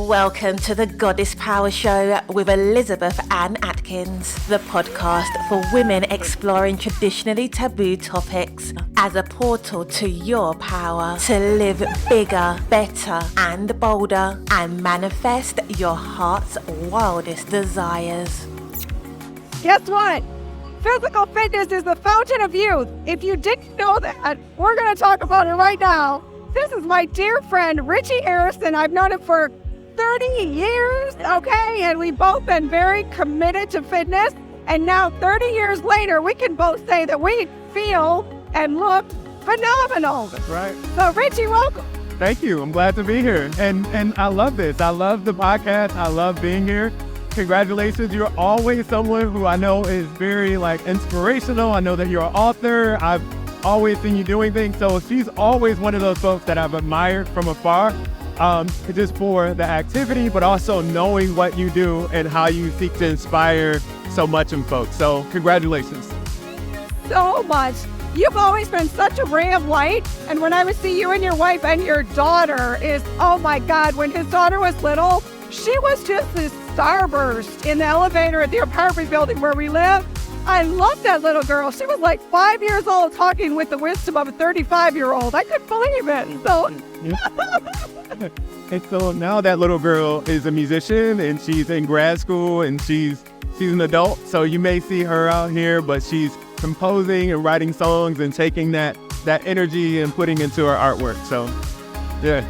Welcome to the Goddess Power Show with Elizabeth Ann Atkins, the podcast for women exploring traditionally taboo topics as a portal to your power to live bigger, better, and bolder, and manifest your heart's wildest desires. Guess what? Physical fitness is the fountain of youth. If you didn't know that, we're going to talk about it right now. This is my dear friend, Ritchie Harrison. I've known him for 30 years, okay? And we've both been very committed to fitness. And now, 30 years later, we can both say that we feel and look phenomenal. That's right. So, Ritchie, welcome. Thank you. I'm glad to be here. And I love this. I love the podcast. I love being here. Congratulations. You're always someone who I know is very inspirational. I know that you're an author. I've always seen you doing things. So she's always one of those folks that I've admired from afar, just for the activity, but also knowing what you do and how you seek to inspire so much in folks. So congratulations. So much. You've always been such a ray of light. And when I would see you and your wife and your daughter is, oh my God, when his daughter was little, she was just this starburst in the elevator at the apartment building where we live. I love that little girl. She was like 5 years old talking with the wisdom of a 35-year-old. I couldn't believe it. So, And so now that little girl is a musician and she's in grad school and she's an adult. So you may see her out here, but she's composing and writing songs and taking that energy and putting into her artwork. So yeah,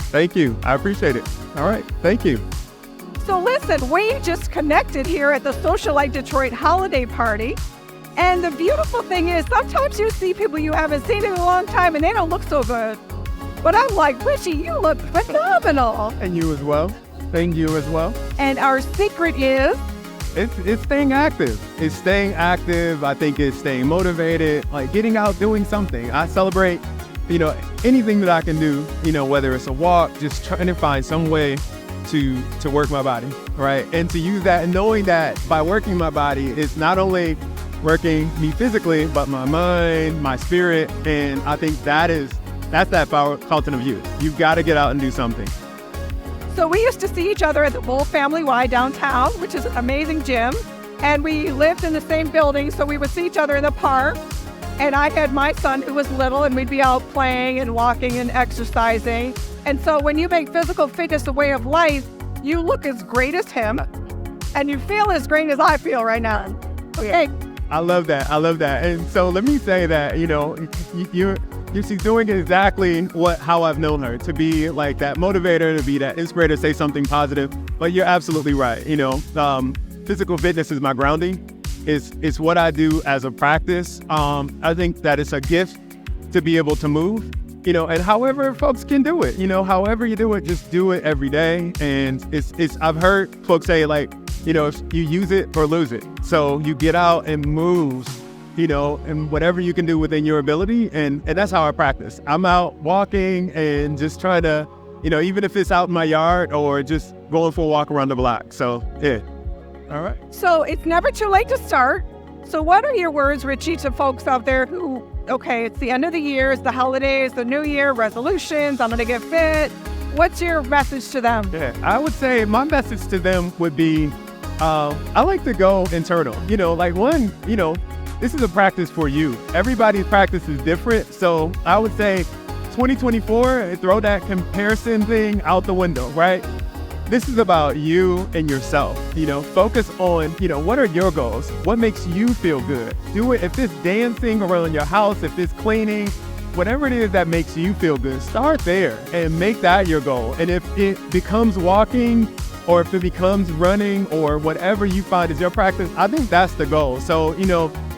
thank you. I appreciate it. All right. Thank you. So listen, we just connected here at the Socialite Detroit holiday party. And the beautiful thing is sometimes you see people you haven't seen in a long time and they don't look so good. But I'm like, Ritchie, you look phenomenal. And you as well. Thank you as well. And our secret is? It's staying active. It's staying active. I think it's staying motivated, like getting out, doing something. I celebrate, anything that I can do, whether it's a walk, just trying to find some way to work my body, right? And to use that and knowing that by working my body, it's not only working me physically, but my mind, my spirit. And I think that's that power fountain of youth. You've got to get out and do something. So we used to see each other at the Bull Family Y downtown, which is an amazing gym. And we lived in the same building, so we would see each other in the park. And I had my son who was little, and we'd be out playing and walking and exercising. And so when you make physical fitness a way of life, you look as great as him, and you feel as great as I feel right now. Okay. I love that. And so let me say that, she's doing exactly how I've known her, to be like that motivator, to be that inspirator, say something positive. But you're absolutely right. Physical fitness is my grounding. It's what I do as a practice. I think that it's a gift to be able to move, and however folks can do it, however you do it, just do it every day. And I've heard folks say if you use it or lose it. So you get out and move, and whatever you can do within your ability. And that's how I practice. I'm out walking and just trying to, even if it's out in my yard or just going for a walk around the block. So, yeah. All right. So it's never too late to start. So what are your words, Ritchie, to folks out there who, okay, it's the end of the year, it's the holidays, the new year, resolutions, I'm going to get fit. What's your message to them? Yeah, I would say my message to them would be, I like to go internal. This is a practice for you. Everybody's practice is different. So I would say 2024, throw that comparison thing out the window, right? This is about you and yourself. Focus on, what are your goals? What makes you feel good? Do it. If it's dancing around your house, if it's cleaning, whatever it is that makes you feel good, start there and make that your goal. And if it becomes walking, or if it becomes running, or whatever you find is your practice, I think that's the goal. So,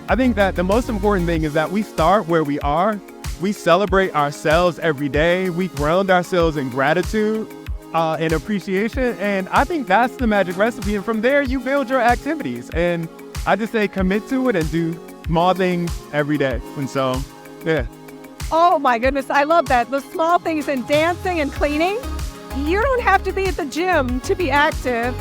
I think that the most important thing is that we start where we are. We celebrate ourselves every day. We ground ourselves in gratitude and appreciation. And I think that's the magic recipe. And from there, you build your activities. And I just say commit to it and do small things every day. And so, yeah. Oh my goodness, I love that. The small things in dancing and cleaning. You don't have to be at the gym to be active.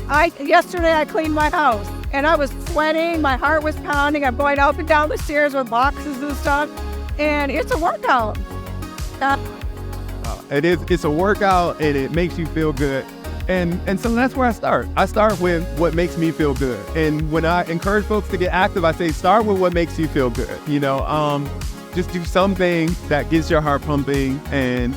Right. Yesterday I cleaned my house and I was sweating, my heart was pounding. I'm going up and down the stairs with boxes and stuff, and it's a workout. It's a workout and it makes you feel good. And so that's where I start. I start with what makes me feel good. And when I encourage folks to get active, I say start with what makes you feel good. Just do something that gets your heart pumping, and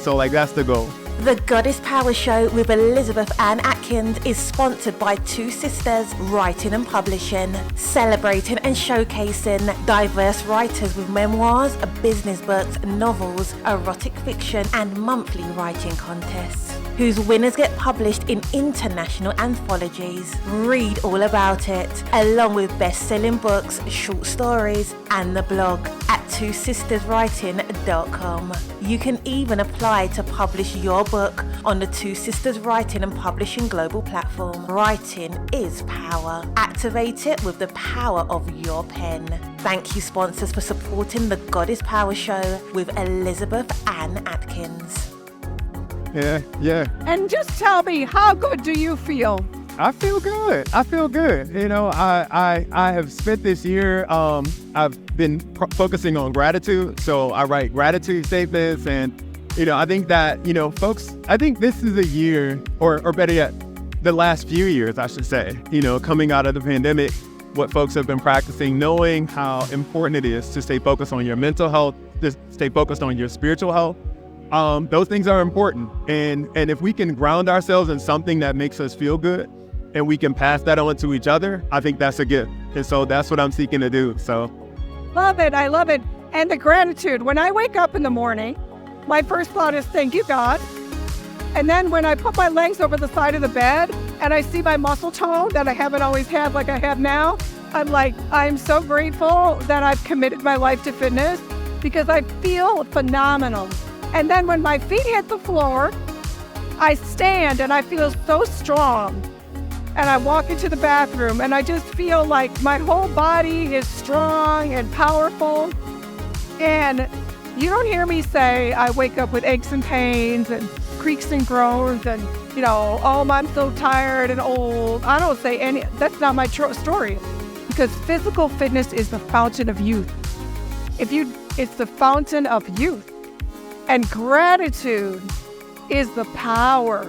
so like that's the goal. The Goddess Power Show with Elizabeth Ann Atkins is sponsored by Two Sisters Writing and Publishing, celebrating and showcasing diverse writers with memoirs, business books, novels, erotic fiction, and monthly writing contests, whose winners get published in international anthologies. Read all about it, along with best-selling books, short stories, and the blog at twosisterswriting.com. You can even apply to publish your book on the Two Sisters Writing and Publishing global platform. Writing is power. Activate it with the power of your pen. Thank you, sponsors, for supporting the Goddess Power Show with Elizabeth Ann Atkins. Yeah. And just tell me, how good do you feel? I feel good. I have spent this year, I've been focusing on gratitude. So I write gratitude statements, and, I think that, folks, I think this is a year, or better yet, the last few years, I should say, coming out of the pandemic, what folks have been practicing, knowing how important it is to stay focused on your mental health, to stay focused on your spiritual health. Those things are important. And if we can ground ourselves in something that makes us feel good, and we can pass that on to each other, I think that's a gift. And so that's what I'm seeking to do. So, love it. I love it. And the gratitude. When I wake up in the morning, my first thought is, thank you, God. And then when I put my legs over the side of the bed and I see my muscle tone that I haven't always had like I have now, I'm like, I'm so grateful that I've committed my life to fitness, because I feel phenomenal. And then when my feet hit the floor, I stand and I feel so strong. And I walk into the bathroom and I just feel like my whole body is strong and powerful. And you don't hear me say I wake up with aches and pains and creaks and groans and, oh, I'm so tired and old. I don't say any, that's not my story, because physical fitness is the fountain of youth. It's the fountain of youth. And gratitude is the power.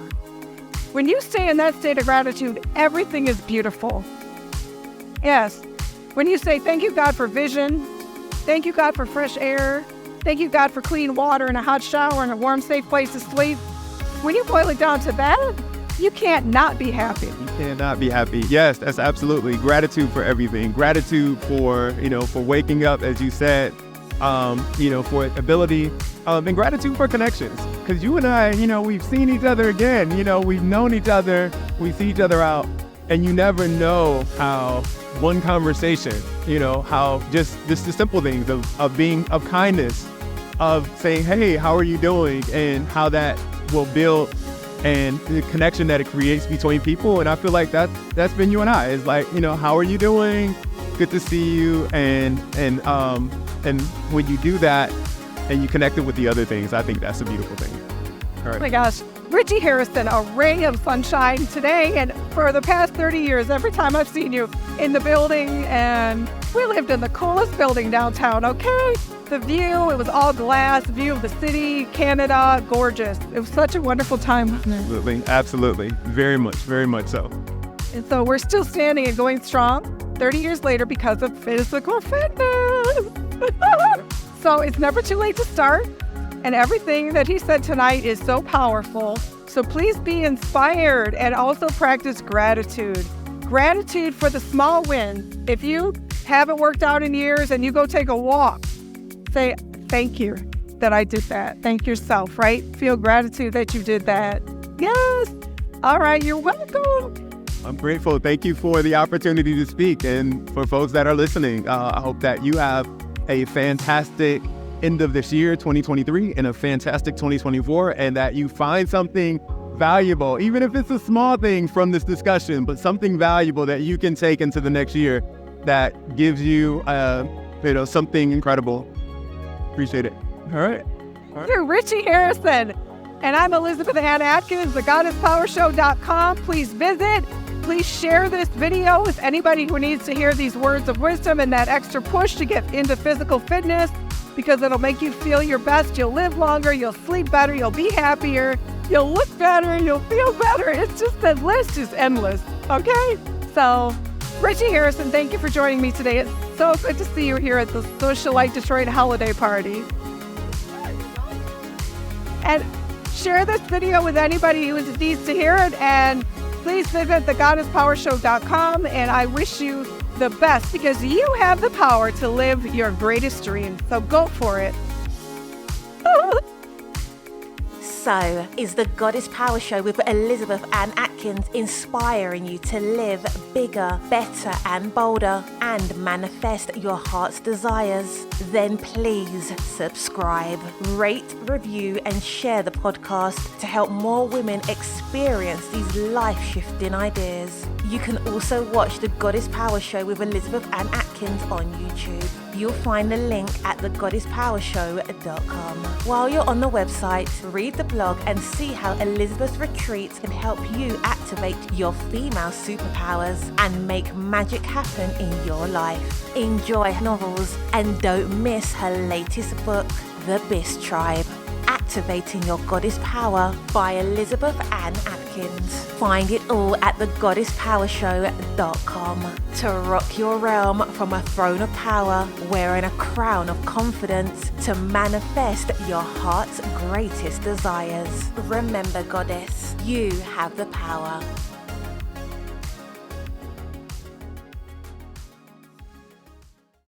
When you stay in that state of gratitude, everything is beautiful. Yes. When you say, thank you, God, for vision. Thank you, God, for fresh air. Thank you, God, for clean water and a hot shower and a warm, safe place to sleep. When you boil it down to that, you can't not be happy. You cannot be happy. Yes, that's absolutely. Gratitude for everything. Gratitude for waking up, as you said, for ability, and gratitude for connections. Because you and I, we've seen each other again, we've known each other, we see each other out, and you never know how one conversation, how just the simple things of kindness, of saying, hey, how are you doing? And how that will build, and the connection that it creates between people. And I feel like that's been you and I. It's like, how are you doing? Good to see you. And when you do that and you connect it with the other things, I think that's a beautiful thing. All right. Oh my gosh. Ritchie Harrison, a ray of sunshine today. And for the past 30 years, every time I've seen you in the building, and we lived in the coolest building downtown, okay? The view, it was all glass, view of the city, Canada, gorgeous. It was such a wonderful time, wasn't it? Absolutely. Very much so. And so we're still standing and going strong 30 years later because of physical fitness. So it's never too late to start. And everything that he said tonight is so powerful. So please be inspired, and also practice gratitude. Gratitude for the small wins. If you haven't worked out in years and you go take a walk, say, thank you that I did that. Thank yourself, right? Feel gratitude that you did that. Yes. All right. You're welcome. I'm grateful. Thank you for the opportunity to speak. And for folks that are listening, I hope that you have a fantastic end of this year, 2023, and a fantastic 2024, and that you find something valuable, even if it's a small thing from this discussion, but something valuable that you can take into the next year that gives you, something incredible. Appreciate it. All right. You're Ritchie Harrison, and I'm Elizabeth Ann Atkins, thegoddesspowershow.com. Please visit. Please share this video with anybody who needs to hear these words of wisdom and that extra push to get into physical fitness, because it'll make you feel your best. You'll live longer, you'll sleep better, you'll be happier, You'll look better, you'll feel better. It's just the list is endless, okay? So, Ritchie Harrison, thank you for joining me today. It's so good to see you here at the Socialite Detroit holiday party. And share this video with anybody who needs to hear it, and please visit thegoddesspowershow.com, and I wish you the best because you have the power to live your greatest dream. So go for it. So, is the Goddess Power Show with Elizabeth Ann Atkins inspiring you to live bigger, better and bolder and manifest your heart's desires? Then please subscribe, rate, review and share the podcast to help more women experience these life-shifting ideas. You can also watch the Goddess Power Show with Elizabeth Ann Atkins on YouTube. You'll find the link at thegoddesspowershow.com. While you're on the website, read the blog and see how Elizabeth's retreats can help you activate your female superpowers and make magic happen in your life. Enjoy her novels and don't miss her latest book, The Bis Tribe, Activating Your Goddess Power by Elizabeth Ann Atkins. Find it all at thegoddesspowershow.com to rock your realm from a throne of power, wearing a crown of confidence to manifest your heart's greatest desires. Remember, Goddess, you have the power.